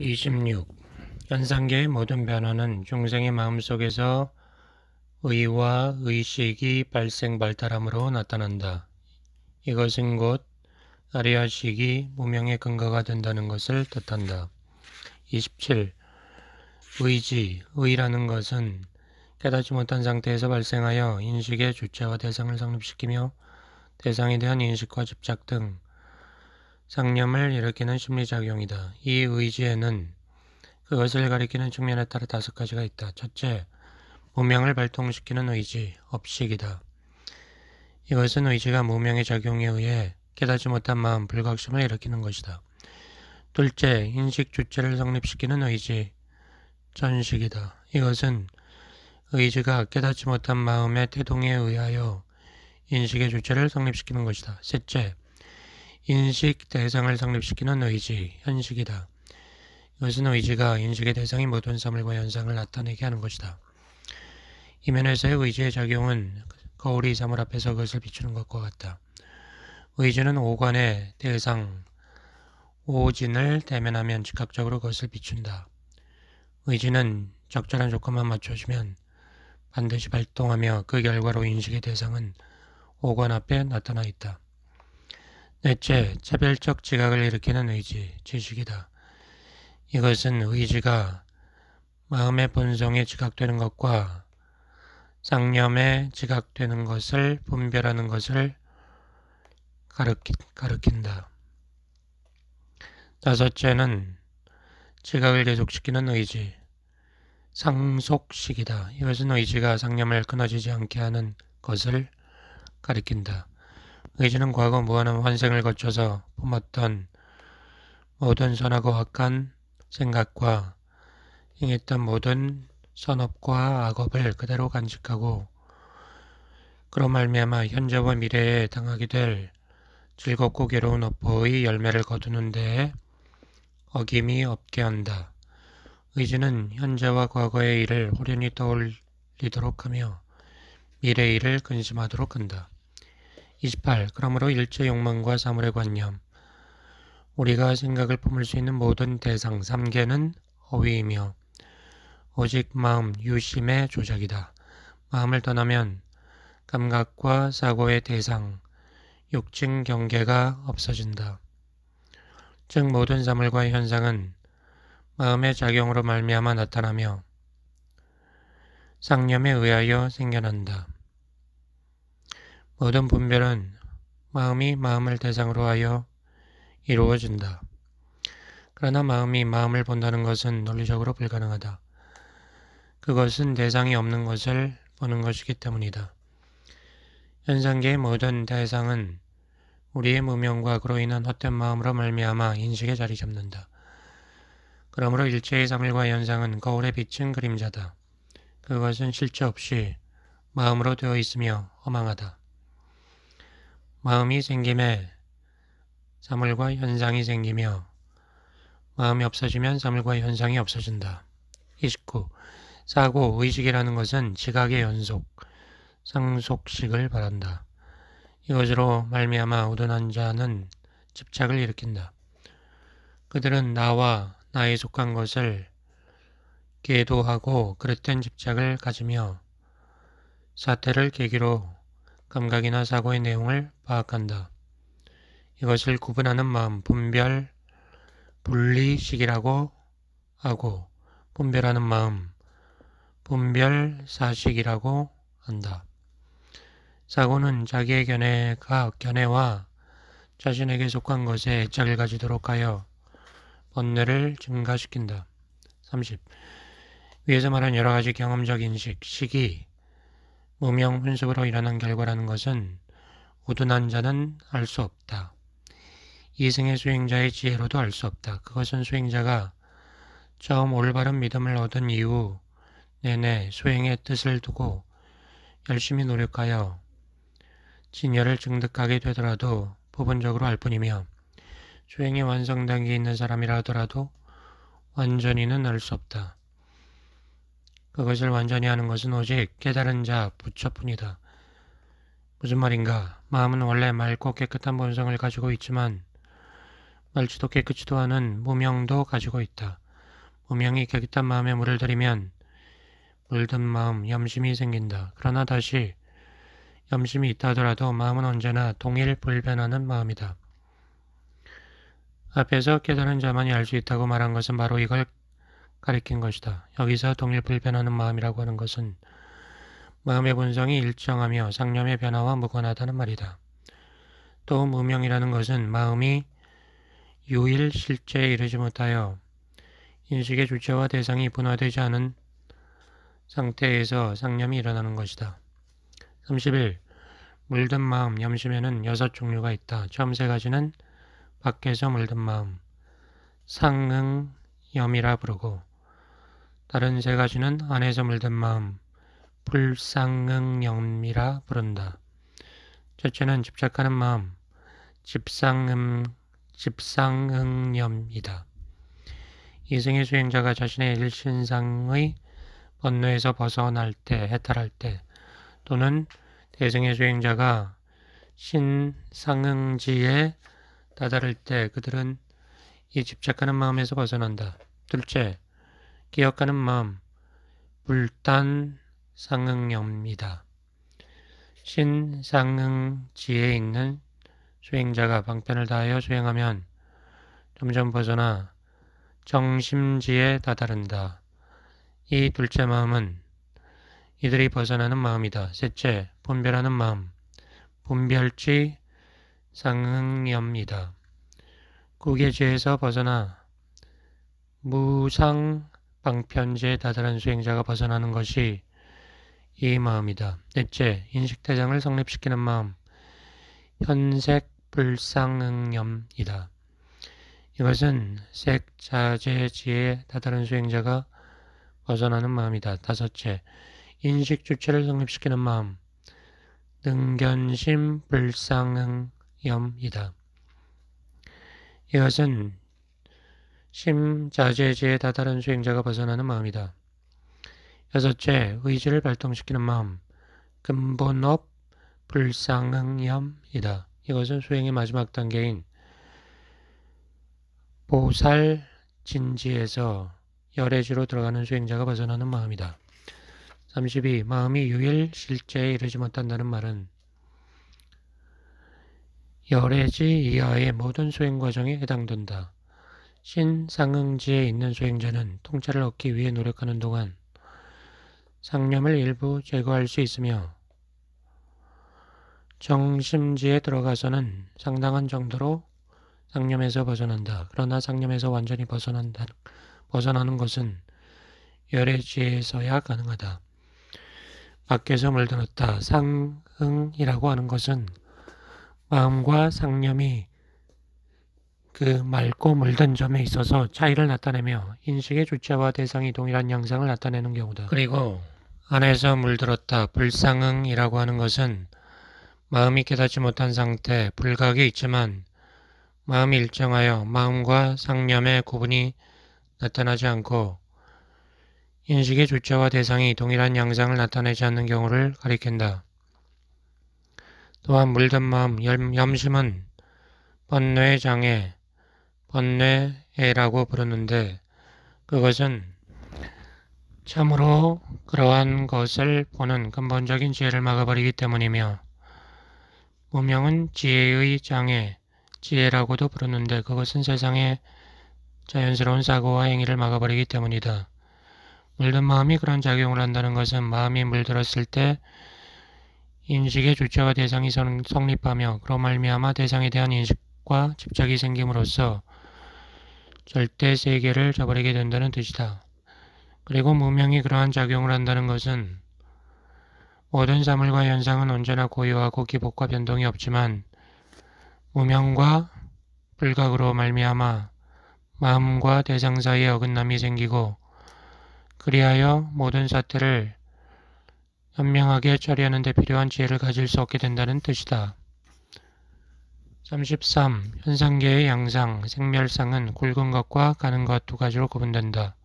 26. 현상계의 모든 변화는 중생의 마음속에서 의와 의식이 발생발달함으로 나타난다. 이것은 곧 아리아식이 무명의 근거가 된다는 것을 뜻한다. 27. 의라는 것은 깨닫지 못한 상태에서 발생하여 인식의 주체와 대상을 성립시키며 대상에 대한 인식과 집착 등 상념을 일으키는 심리작용이다. 이 의지에는 그것을 가리키는 측면에 따라 5가지가 있다. 첫째, 무명을 발동시키는 의지, 업식이다. 이것은 의지가 무명의 작용에 의해 깨닫지 못한 마음, 불각심을 일으키는 것이다. 둘째, 인식 주체를 성립시키는 의지, 전식이다. 이것은 의지가 깨닫지 못한 마음의 태동에 의하여 인식의 주체를 성립시키는 것이다. 셋째, 인식 대상을 성립시키는 의지, 현식이다. 이것은 의지가 인식의 대상이 모든 사물과 현상을 나타내게 하는 것이다. 이 면에서의 의지의 작용은 거울이 사물 앞에서 그것을 비추는 것과 같다. 의지는 오관의 대상, 오진을 대면하면 즉각적으로 그것을 비춘다. 의지는 적절한 조건만 맞춰주면 반드시 발동하며 그 결과로 인식의 대상은 오관 앞에 나타나 있다. 넷째, 차별적 지각을 일으키는 의지, 지식이다. 이것은 의지가 마음의 본성에 지각되는 것과 상념에 지각되는 것을 분별하는 것을 가리킨다. 다섯째는 지각을 계속시키는 의지, 상속식이다. 이것은 의지가 상념을 끊어지지 않게 하는 것을 가리킨다. 의지는 과거 무한한 환생을 거쳐서 품었던 모든 선하고 악한 생각과 행했던 모든 선업과 악업을 그대로 간직하고 그로 말미암아 현재와 미래에 당하게 될 즐겁고 괴로운 업보의 열매를 거두는 데에 어김이 없게 한다. 의지는 현재와 과거의 일을 호련히 떠올리도록 하며 미래의 일을 근심하도록 한다. 28. 그러므로 일체 욕망과 사물의 관념, 우리가 생각을 품을 수 있는 모든 대상 3개는 허위이며 오직 마음, 유심의 조작이다. 마음을 떠나면 감각과 사고의 대상, 육증 경계가 없어진다. 즉 모든 사물과 현상은 마음의 작용으로 말미암아 나타나며 상념에 의하여 생겨난다. 모든 분별은 마음이 마음을 대상으로 하여 이루어진다. 그러나 마음이 마음을 본다는 것은 논리적으로 불가능하다. 그것은 대상이 없는 것을 보는 것이기 때문이다. 현상계의 모든 대상은 우리의 무명과 그로 인한 헛된 마음으로 말미암아 인식에 자리 잡는다. 그러므로 일체의 사물과 현상은 거울에 비친 그림자다. 그것은 실체 없이 마음으로 되어 있으며 허망하다. 마음이 생김에 사물과 현상이 생기며 마음이 없어지면 사물과 현상이 없어진다. 29. 사고, 의식이라는 것은 지각의 연속, 상속식을 말한다. 이것으로 말미암아 우둔한 자는 집착을 일으킨다. 그들은 나와 나에 속한 것을 계도하고 그릇된 집착을 가지며 사태를 계기로 감각이나 사고의 내용을 파악한다. 이것을 구분하는 마음, 분별, 분리식이라고 하고 분별하는 마음, 분별사식이라고 한다. 사고는 자기의 견해와 자신에게 속한 것에 애착을 가지도록 하여 번뇌를 증가시킨다. 30. 위에서 말한 여러가지 경험적 인식, 식이 무명 훈습으로 일어난 결과라는 것은 우둔한 자는 알 수 없다. 이승의 수행자의 지혜로도 알 수 없다. 그것은 수행자가 처음 올바른 믿음을 얻은 이후 내내 수행의 뜻을 두고 열심히 노력하여 진열을 증득하게 되더라도 부분적으로 알 뿐이며 수행이 완성 단계에 있는 사람이라 하더라도 완전히는 알 수 없다. 그것을 완전히 하는 것은 오직 깨달은 자 부처뿐이다. 무슨 말인가? 마음은 원래 맑고 깨끗한 본성을 가지고 있지만 맑지도 깨끗지도 않은 무명도 가지고 있다. 무명이 깨끗한 마음에 물을 들이면 물든 마음, 염심이 생긴다. 그러나 다시 염심이 있다 하더라도 마음은 언제나 동일 불변하는 마음이다. 앞에서 깨달은 자만이 알 수 있다고 말한 것은 바로 이걸 가리킨 것이다. 여기서 동일 불변하는 마음이라고 하는 것은 마음의 본성이 일정하며 상념의 변화와 무관하다는 말이다. 또 무명이라는 것은 마음이 유일 실제에 이르지 못하여 인식의 주체와 대상이 분화되지 않은 상태에서 상념이 일어나는 것이다. 31. 물든 마음, 염심에는 6종류가 있다. 처음 3가지는 밖에서 물든 마음, 상응염이라 부르고, 다른 3가지는 안에서 물든 마음, 불상응염이라 부른다. 첫째는 집착하는 마음, 집상응염이다. 이승의 수행자가 자신의 일신상의 번뇌에서 벗어날 때, 해탈할 때, 또는 대승의 수행자가 신상응지에 다다를 때 그들은 이 집착하는 마음에서 벗어난다. 둘째, 기억하는 마음, 불단상응염이다. 신상응지에 있는 수행자가 방편을 다하여 수행하면 점점 벗어나 정심지에 다다른다. 이 둘째 마음은 이들이 벗어나는 마음이다. 셋째, 분별하는 마음, 분별지 상응염이다. 구계지에서 벗어나 무상방편지에 다다른 수행자가 벗어나는 것이 이 마음이다. 넷째, 인식대장을 성립시키는 마음, 현색불상응염이다. 이것은 색자재지에 다다른 수행자가 벗어나는 마음이다. 다섯째, 인식주체를 성립시키는 마음, 능견심불상응염이다. 이것은 심자재지에 다다른 수행자가 벗어나는 마음이다. 여섯째, 의지를 발동시키는 마음, 근본업 불상응염이다. 이것은 수행의 마지막 단계인 보살진지에서 열애지로 들어가는 수행자가 벗어나는 마음이다. 32. 마음이 유일 실제에 이르지 못한다는 말은 열애지 이하의 모든 수행 과정에 해당된다. 신상응지에 있는 수행자는 통찰을 얻기 위해 노력하는 동안 상념을 일부 제거할 수 있으며 정심지에 들어가서는 상당한 정도로 상념에서 벗어난다. 그러나 상념에서 완전히 벗어나는 것은 열애지에서야 가능하다. 밖에서 물들었다. 상응이라고 하는 것은 마음과 상념이 그 맑고 물든 점에 있어서 차이를 나타내며 인식의 주체와 대상이 동일한 양상을 나타내는 경우다. 그리고 안에서 물들었다. 불상응이라고 하는 것은 마음이 깨닫지 못한 상태, 불각이 있지만 마음이 일정하여 마음과 상념의 구분이 나타나지 않고 인식의 주체와 대상이 동일한 양상을 나타내지 않는 경우를 가리킨다. 또한 물든 마음, 염심은 번뇌의 장애, 번뇌애라고 부르는데 그것은 참으로 그러한 것을 보는 근본적인 지혜를 막아버리기 때문이며 무명은 지혜의 장애, 지혜라고도 부르는데 그것은 세상의 자연스러운 사고와 행위를 막아버리기 때문이다. 물든 마음이 그런 작용을 한다는 것은 마음이 물들었을 때 인식의 주체와 대상이 성립하며 그로 말미암아 대상에 대한 인식과 집착이 생김으로써 절대 세계를 저버리게 된다는 뜻이다. 그리고 무명이 그러한 작용을 한다는 것은 모든 사물과 현상은 언제나 고유하고 기복과 변동이 없지만 무명과 불각으로 말미암아 마음과 대상 사이에 어긋남이 생기고 그리하여 모든 사태를 현명하게 처리하는 데 필요한 지혜를 가질 수 없게 된다는 뜻이다. 33. 현상계의 양상, 생멸상은 굵은 것과 가는 것 두 가지로 구분된다.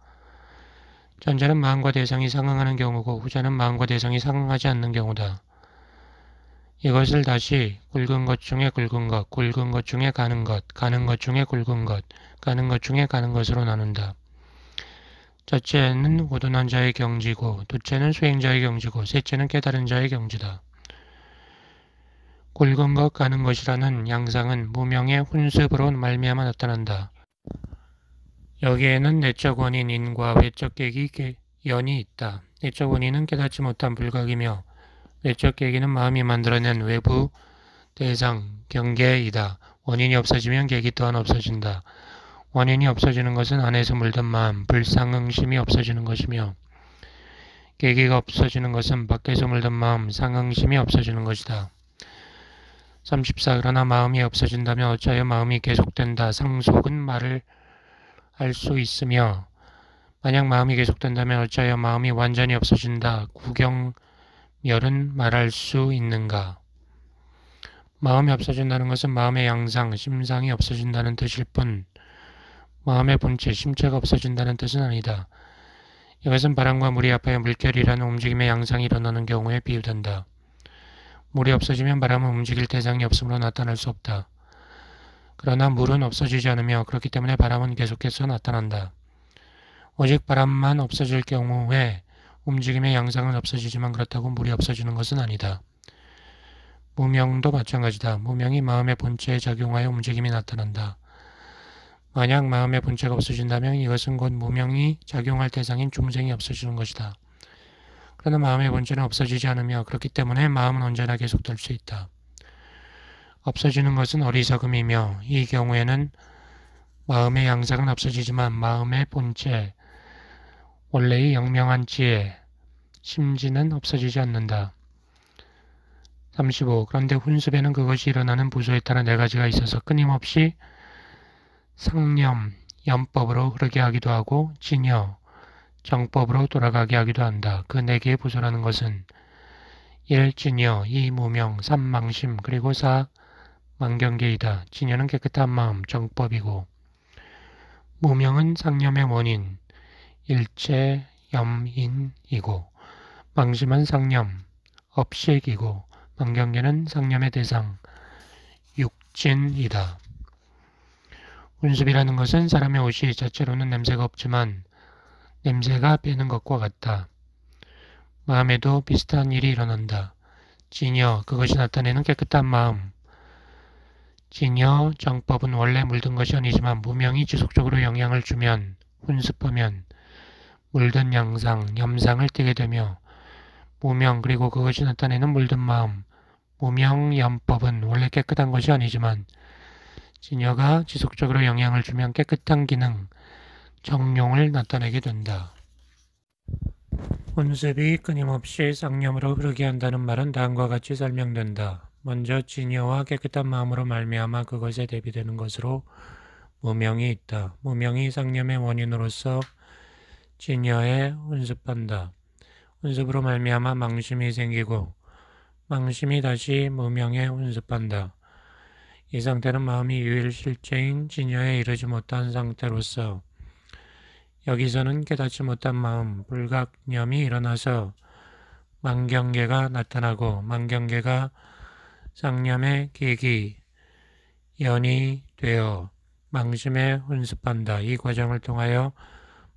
전자는 마음과 대상이 상응하는 경우고 후자는 마음과 대상이 상응하지 않는 경우다. 이것을 다시 굵은 것 중에 굵은 것, 굵은 것 중에 가는 것, 가는 것 중에 굵은 것, 가는 것 중에 가는 것으로 나눈다. 첫째는 우둔한 자의 경지고, 둘째는 수행자의 경지고, 셋째는 깨달은 자의 경지다. 굵은 것 가는 것이라는 양상은 무명의 훈습으로 말미암아 나타난다. 여기에는 내적 원인 인과 외적 계기 연이 있다. 내적 원인은 깨닫지 못한 불각이며 외적 계기는 마음이 만들어낸 외부 대상 경계이다. 원인이 없어지면 계기 또한 없어진다. 원인이 없어지는 것은 안에서 물든 마음, 불상응심이 없어지는 것이며 계기가 없어지는 것은 밖에서 물든 마음, 상응심이 없어지는 것이다. 34. 그러나 마음이 없어진다면 어찌하여 마음이 계속된다. 상속은 말을 할 수 있으며 만약 마음이 계속된다면 어찌하여 마음이 완전히 없어진다. 구경멸은 말할 수 있는가. 마음이 없어진다는 것은 마음의 양상, 심상이 없어진다는 뜻일 뿐 마음의 본체, 심체가 없어진다는 뜻은 아니다. 이것은 바람과 물이 합하여 물결이라는 움직임의 양상이 일어나는 경우에 비유된다. 물이 없어지면 바람은 움직일 대상이 없으므로 나타날 수 없다. 그러나 물은 없어지지 않으며 그렇기 때문에 바람은 계속해서 나타난다. 오직 바람만 없어질 경우에 움직임의 양상은 없어지지만 그렇다고 물이 없어지는 것은 아니다. 무명도 마찬가지다. 무명이 마음의 본체에 작용하여 움직임이 나타난다. 만약 마음의 본체가 없어진다면 이것은 곧 무명이 작용할 대상인 중생이 없어지는 것이다. 그러나 마음의 본체는 없어지지 않으며 그렇기 때문에 마음은 언제나 계속될 수 있다. 없어지는 것은 어리석음이며 이 경우에는 마음의 양상은 없어지지만 마음의 본체, 원래의 영명한 지혜, 심지는 없어지지 않는다. 35. 그런데 훈습에는 그것이 일어나는 부소에 따라 네 가지가 있어서 끊임없이 상념, 염법으로 흐르게 하기도 하고 진여, 정법으로 돌아가게 하기도 한다. 그 네 개의 부소라는 것은 1. 진여, 2. 무명, 3. 망심, 그리고 4. 만경계이다. 진여는 깨끗한 마음, 정법이고 무명은 상념의 원인, 일체, 염인이고 망심은 상념, 업식이고 만경계는 상념의 대상, 육진이다. 훈습이라는 것은 사람의 옷이 자체로는 냄새가 없지만 냄새가 배는 것과 같다. 마음에도 비슷한 일이 일어난다. 진여, 그것이 나타내는 깨끗한 마음. 진여, 정법은 원래 물든 것이 아니지만 무명이 지속적으로 영향을 주면, 훈습하면 물든 양상, 염상을 띠게 되며 무명 그리고 그것이 나타내는 물든 마음, 무명, 염법은 원래 깨끗한 것이 아니지만 진여가 지속적으로 영향을 주면 깨끗한 기능, 정용을 나타내게 된다. 훈습이 끊임없이 쌍념으로 흐르게 한다는 말은 다음과 같이 설명된다. 먼저 진여와 깨끗한 마음으로 말미암아 그것에 대비되는 것으로 무명이 있다. 무명이 쌍념의 원인으로서 진여에 훈습한다. 훈습으로 말미암아 망심이 생기고 망심이 다시 무명에 훈습한다. 이 상태는 마음이 유일 실체인 진여에 이르지 못한 상태로서 여기서는 깨닫지 못한 마음, 불각념이 일어나서 만경계가 나타나고 만경계가 상념의 계기, 연이 되어 망심에 훈습한다. 이 과정을 통하여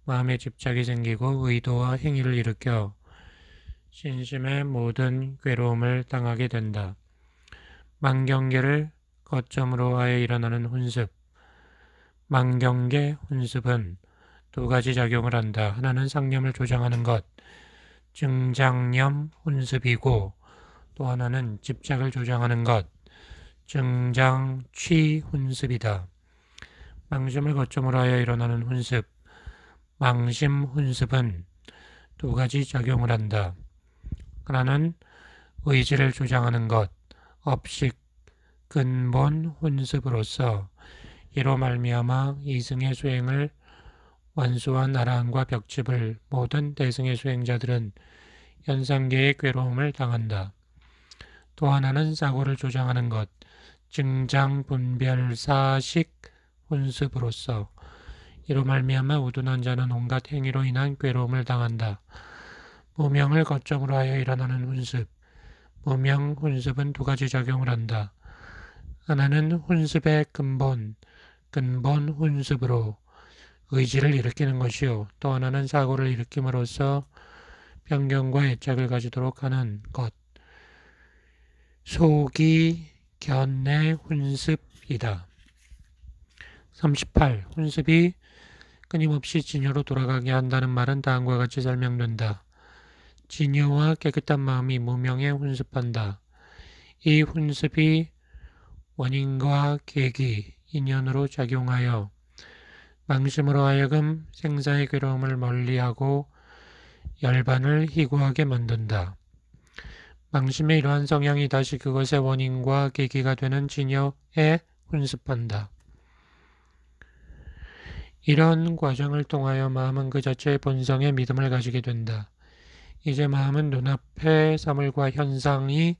마음에 집착이 생기고 의도와 행위를 일으켜 신심의 모든 괴로움을 당하게 된다. 만경계를 거점으로 하여 일어나는 훈습. 만경계 훈습은 두 가지 작용을 한다. 하나는 상념을 조장하는 것, 증장념 훈습이고 또 하나는 집착을 조장하는 것, 증장취 훈습이다. 망심을 거점으로 하여 일어나는 훈습, 망심 훈습은 두 가지 작용을 한다. 하나는 의지를 조장하는 것, 업식, 근본 훈습으로서 이로 말미암아 이승의 수행을 완수한 아라한과 벽집을 모든 대승의 수행자들은 현상계의 괴로움을 당한다. 또 하나는 사고를 조장하는 것, 증장, 분별, 사식, 훈습으로서 이로 말미암아 우둔한 자는 온갖 행위로 인한 괴로움을 당한다. 무명을 거점으로 하여 일어나는 훈습, 무명 훈습은 두 가지 작용을 한다. 하나는 훈습의 근본 훈습으로 의지를 일으키는 것이요. 또 하나는 사고를 일으킴으로써 편견과 애착을 가지도록 하는 것. 소기, 견내, 훈습이다. 38. 훈습이 끊임없이 진여로 돌아가게 한다는 말은 다음과 같이 설명된다. 진여와 깨끗한 마음이 무명에 훈습한다. 이 훈습이 원인과 계기, 인연으로 작용하여 망심으로 하여금 생사의 괴로움을 멀리하고 열반을 희구하게 만든다. 망심의 이러한 성향이 다시 그것의 원인과 계기가 되는 진여에 훈습한다. 이런 과정을 통하여 마음은 그 자체의 본성에 믿음을 가지게 된다. 이제 마음은 눈앞의 사물과 현상이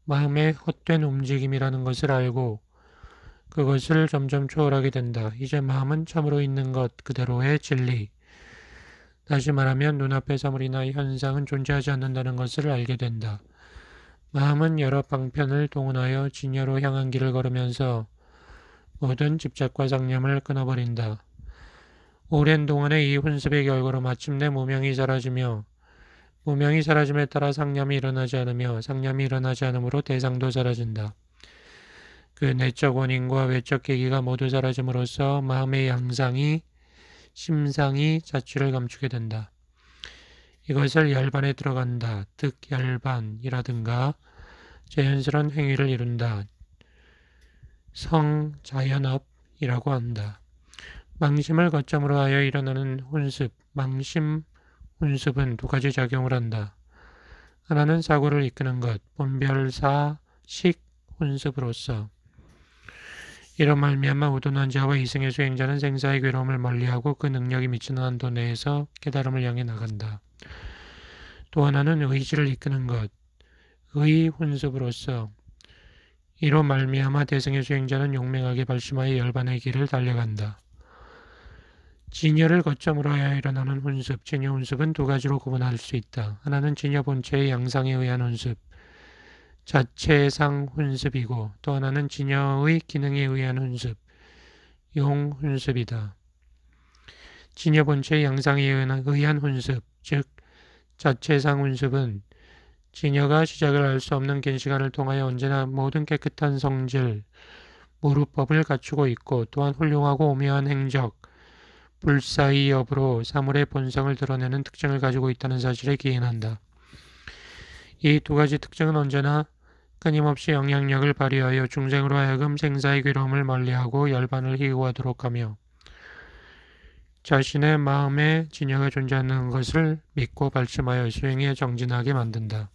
마음의 헛된 움직임이라는 것을 알고 그것을 점점 초월하게 된다. 이제 마음은 참으로 있는 것 그대로의 진리. 다시 말하면 눈앞의 사물이나 현상은 존재하지 않는다는 것을 알게 된다. 마음은 여러 방편을 동원하여 진여로 향한 길을 걸으면서 모든 집착과 상념을 끊어버린다. 오랜 동안의 이 훈습의 결과로 마침내 무명이 사라지며 무명이 사라짐에 따라 상념이 일어나지 않으며 상념이 일어나지 않으므로 대상도 사라진다. 그 내적 원인과 외적 계기가 모두 사라짐으로써 마음의 양상이 심상이 자취를 감추게 된다. 이것을 열반에 들어간다. 득열반이라든가 자연스러운 행위를 이룬다. 성자연업이라고 한다. 망심을 거점으로 하여 일어나는 훈습, 망심 훈습은 두 가지 작용을 한다. 하나는 사고를 이끄는 것, 본별사식 훈습으로서 이런 말미암아 우둔한 자와 이승의 수행자는 생사의 괴로움을 멀리하고 그 능력이 미치는 한도 내에서 깨달음을 향해 나간다. 또 하나는 의지를 이끄는 것, 의 훈습으로서 이로 말미암아 대승의 수행자는 용맹하게 발심하여 열반의 길을 달려간다. 진여를 거점으로 하여 일어나는 훈습, 진여 훈습은 두 가지로 구분할 수 있다. 하나는 진여 본체의 양상에 의한 훈습, 자체상 훈습이고 또 하나는 진여의 기능에 의한 훈습, 용 훈습이다. 진여 본체의 양상에 의한 훈습, 즉 자체상 훈습은 진여가 시작을 할 수 없는 긴 시간을 통하여 언제나 모든 깨끗한 성질, 무루법을 갖추고 있고 또한 훌륭하고 오묘한 행적, 불사의 여부로 사물의 본성을 드러내는 특징을 가지고 있다는 사실에 기인한다. 이 두 가지 특징은 언제나 끊임없이 영향력을 발휘하여 중생으로 하여금 생사의 괴로움을 멀리하고 열반을 희구하도록 하며 자신의 마음에 진여가 존재하는 것을 믿고 발심하여 수행에 정진하게 만든다.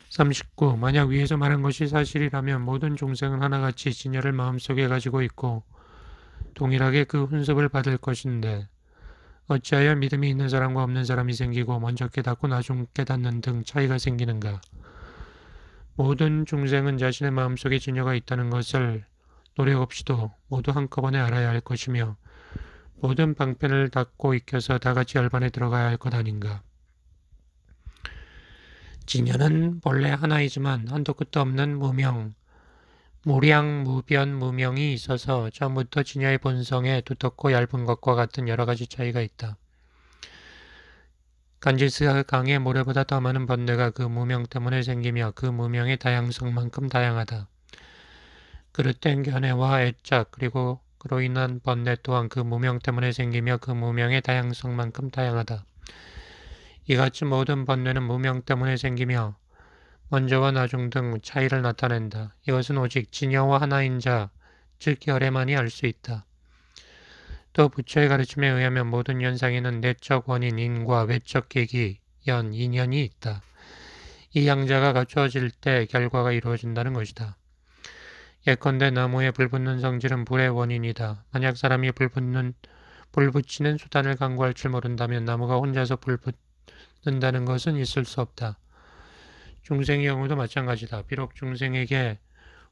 39. 만약 위에서 말한 것이 사실이라면 모든 중생은 하나같이 진여를 마음속에 가지고 있고 동일하게 그 훈습을 받을 것인데 어찌하여 믿음이 있는 사람과 없는 사람이 생기고 먼저 깨닫고 나중 깨닫는 등 차이가 생기는가? 모든 중생은 자신의 마음속에 진여가 있다는 것을 노력 없이도 모두 한꺼번에 알아야 할 것이며 모든 방편을 닫고 익혀서 다같이 열반에 들어가야 할 것 아닌가? 진여는 본래 하나이지만 한도 끝도 없는 무명, 무량, 무변, 무명이 있어서 처음부터 진여의 본성에 두텁고 얇은 것과 같은 여러 가지 차이가 있다. 간지스 강의 모래보다 더 많은 번뇌가 그 무명 때문에 생기며 그 무명의 다양성만큼 다양하다. 그릇된 견해와 애착 그리고 그로 인한 번뇌 또한 그 무명 때문에 생기며 그 무명의 다양성만큼 다양하다. 이같이 모든 번뇌는 무명 때문에 생기며 먼저와 나중 등 차이를 나타낸다. 이것은 오직 진여와 하나인 자, 즉 열에만이 알 수 있다. 또 부처의 가르침에 의하면 모든 현상에는 내적 원인, 인과 외적 계기, 연, 인연이 있다. 이 양자가 갖추어질 때 결과가 이루어진다는 것이다. 예컨대 나무에 불 붙는 성질은 불의 원인이다. 만약 사람이 불 붙이는 수단을 강구할 줄 모른다면 나무가 혼자서 불 붙는다는 것은 있을 수 없다. 중생의 경우도 마찬가지다. 비록 중생에게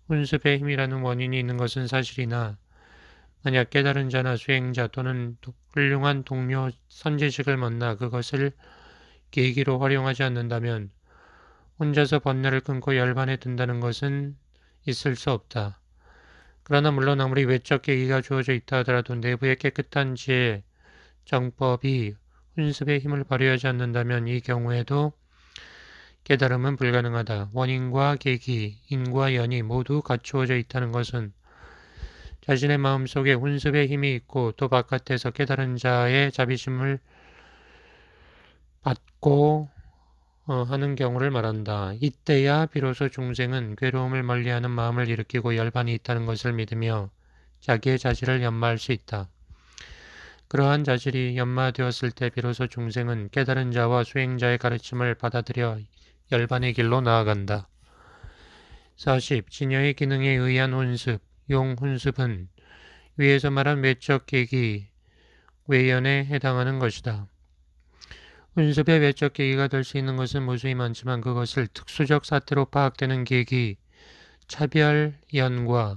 훈습의 힘이라는 원인이 있는 것은 사실이나 만약 깨달은 자나 수행자 또는 훌륭한 동료 선지식을 만나 그것을 계기로 활용하지 않는다면 혼자서 번뇌를 끊고 열반에 든다는 것은 있을 수 없다. 그러나 물론 아무리 외적 계기가 주어져 있다 하더라도 내부의 깨끗한 지혜, 정법이 훈습의 힘을 발휘하지 않는다면 이 경우에도 깨달음은 불가능하다. 원인과 계기, 인과 연이 모두 갖추어져 있다는 것은 자신의 마음속에 훈습의 힘이 있고 또 바깥에서 깨달은 자의 자비심을 받고 하는 경우를 말한다. 이때야 비로소 중생은 괴로움을 멀리하는 마음을 일으키고 열반이 있다는 것을 믿으며 자기의 자질을 연마할 수 있다. 그러한 자질이 연마되었을 때 비로소 중생은 깨달은 자와 수행자의 가르침을 받아들여 열반의 길로 나아간다. 40. 진여의 기능에 의한 훈습, 용훈습은 위에서 말한 외적 계기, 외연에 해당하는 것이다. 훈습의 외적 계기가 될 수 있는 것은 무수히 많지만 그것을 특수적 사태로 파악되는 계기, 차별연과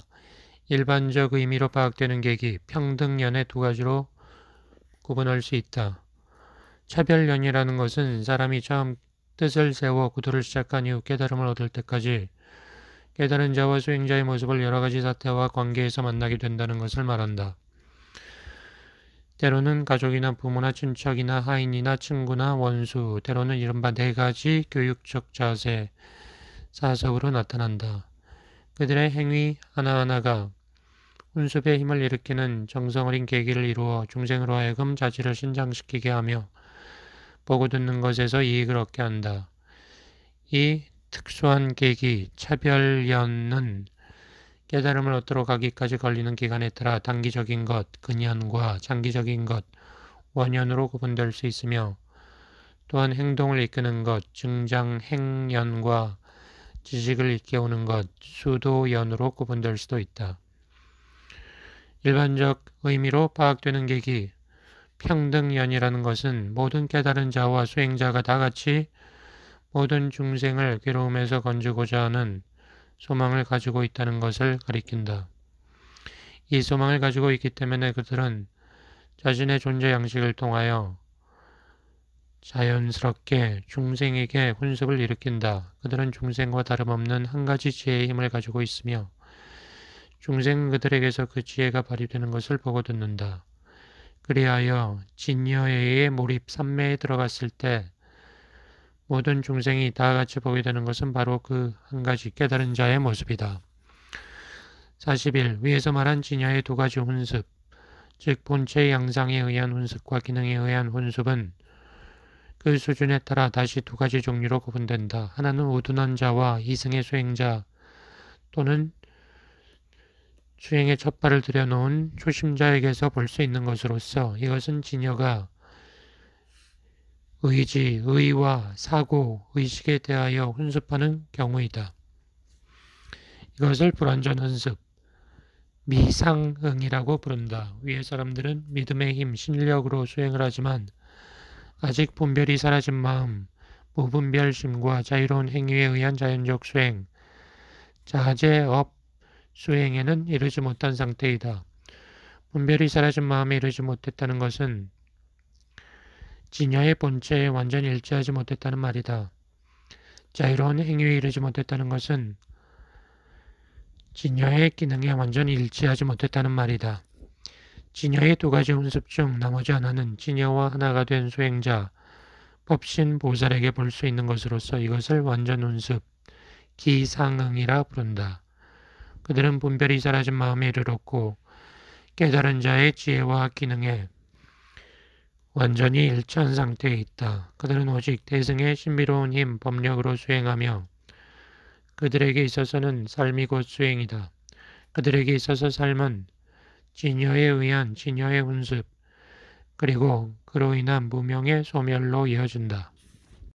일반적 의미로 파악되는 계기, 평등연의 두 가지로 구분할 수 있다. 차별연이라는 것은 사람이 처음 뜻을 세워 구도를 시작한 이후 깨달음을 얻을 때까지 깨달은 자와 수행자의 모습을 여러 가지 사태와 관계에서 만나게 된다는 것을 말한다. 때로는 가족이나 부모나 친척이나 하인이나 친구나 원수, 때로는 이른바 네 가지 교육적 자세, 사석으로 나타난다. 그들의 행위 하나하나가 훈습의 힘을 일으키는 정성어린 계기를 이루어 중생으로 하여금 자질을 신장시키게 하며 보고 듣는 것에서 이익을 얻게 한다. 이 특수한 계기, 차별연은 깨달음을 얻도록 하기까지 걸리는 기간에 따라 단기적인 것, 근연과 장기적인 것, 원연으로 구분될 수 있으며 또한 행동을 이끄는 것, 증장행연과 지식을 일깨우는 것, 수도연으로 구분될 수도 있다. 일반적 의미로 파악되는 계기, 평등연이라는 것은 모든 깨달은 자와 수행자가 다 같이 모든 중생을 괴로움에서 건지고자 하는 소망을 가지고 있다는 것을 가리킨다. 이 소망을 가지고 있기 때문에 그들은 자신의 존재 양식을 통하여 자연스럽게 중생에게 훈습을 일으킨다. 그들은 중생과 다름없는 한 가지 지혜의 힘을 가지고 있으며 중생은 그들에게서 그 지혜가 발휘되는 것을 보고 듣는다. 그리하여 진여의 몰입 삼매에 들어갔을 때 모든 중생이 다 같이 보게 되는 것은 바로 그 한 가지 깨달은 자의 모습이다. 41. 위에서 말한 진여의 두 가지 훈습, 즉 본체의 양상에 의한 훈습과 기능에 의한 훈습은 그 수준에 따라 다시 두 가지 종류로 구분된다. 하나는 우둔한 자와 이승의 수행자 또는 수행의 첫 발을 들여놓은 초심자에게서 볼 수 있는 것으로서 이것은 진여가 의지, 의와 사고, 의식에 대하여 훈습하는 경우이다. 이것을 불완전 훈습, 미상응이라고 부른다. 위의 사람들은 믿음의 힘, 신력으로 수행을 하지만 아직 분별이 사라진 마음, 무분별심과 자유로운 행위에 의한 자연적 수행, 자제업 수행에는 이르지 못한 상태이다. 분별이 사라진 마음에 이르지 못했다는 것은 진여의 본체에 완전히 일치하지 못했다는 말이다. 자유로운 행위에 이르지 못했다는 것은 진여의 기능에 완전히 일치하지 못했다는 말이다. 진여의 두 가지 훈습 중 나머지 하나는 진여와 하나가 된 수행자, 법신 보살에게 볼 수 있는 것으로서 이것을 완전 훈습, 기상응이라 부른다. 그들은 분별이 사라진 마음에 이르렀고 깨달은 자의 지혜와 기능에 완전히 일치한 상태에 있다. 그들은 오직 대승의 신비로운 힘, 법력으로 수행하며 그들에게 있어서는 삶이 곧 수행이다. 그들에게 있어서 삶은 진여에 의한 진여의 훈습, 그리고 그로 인한 무명의 소멸로 이어진다.